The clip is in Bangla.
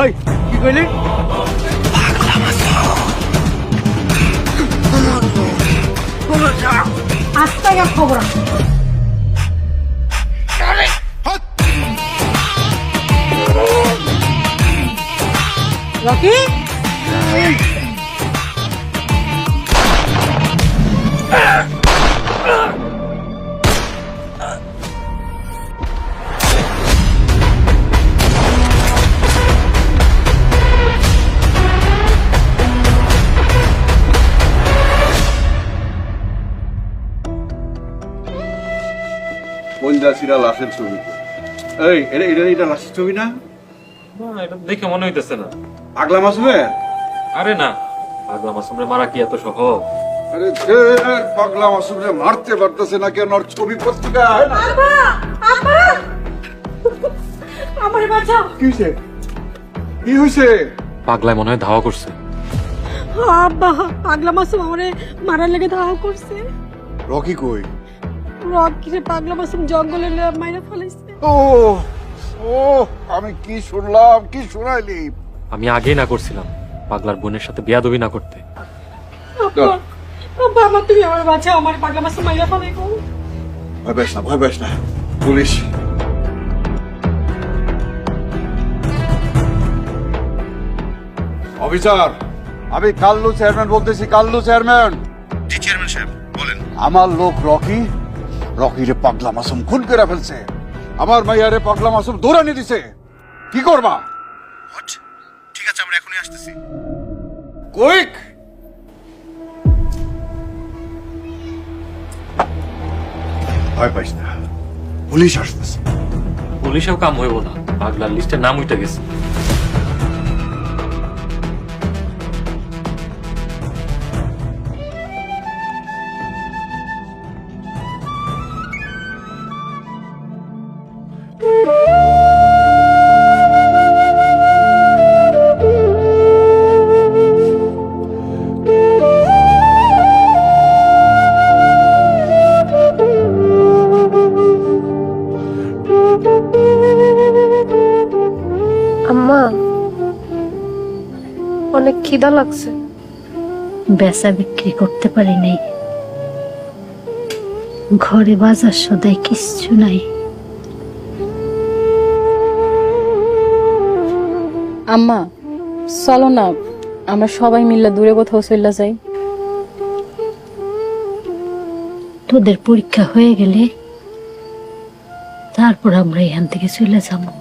ওই কি কইলি? আস্তে খবর আছে। রকি বন্দাসিরা লাশের ছবি। এই এটা এটা এটা লাশের ছবি না? না, এটা দেখে মনে হইতেছে না। আগলা মাসুমে? আরে না, পাগলা মাসুমরে মারা কি এত সহজ? আরে সে পাগলা মাসুমে মারতে পারতেছে না কেন? ওর ছবি পত্রিকায় আয় না। আব্বা আব্বা আমার বাঁচাও। কি হইছে? কি হইছে? পাগলায় মনে হয় ধাওয়া করছে। আব্বা পাগলা মাসুম আমারে মারার লেগে ধাওয়া করছে। রকি কই? রকিরে পাগলা মাসুম জঙ্গলে মাইরা ফেলাইছে। ও ও আমি কি শুনলাম, কি শুনাইলি? আমি আগেই না করছিলাম পাগলার বোনের সাথে বেয়াদবি না করতে। আব্বা আব্বা আমার তুমি আমার বাঁচাও, আমার পাগলা মাসুম মাইরা ফেলাইবো। ভয় পাইস না, ভয় পাইস না। পুলিশ। অফিসার, আমি কাল্লু চেয়ারম্যান বলতেছি। কাল্লু চেয়ারম্যান। জি চেয়ারম্যান সাহেব বলেন। আমার লোক রকি, রকিরে পাগলা মাসুম খুন করে ফেলছে। আমার মাইয়ারে পাগলা মাসুম দৌড়ানি দিছে। কি করবা? হোয়াট? ঠিক আছে, আমরা এখনই আসতেছি। কুইক! ভয় পাইস না, পুলিশ আসতেছে। পুলিশেও কাম হইব না, পাগলার লিস্টে নাম উঠে গেছে। আম্মা অনেক খিদা লাগছে। বেচা বিক্রি করতে পারি নাই, ঘরে বাজার সদাই কিচ্ছু নাই। আম্মা চলো না, আমরা সবাই মিলে দূরে কোথাও চলে যাই। তোদের পরীক্ষা হয়ে গেলে তারপর আমরা এখান থেকে চলে যাবো।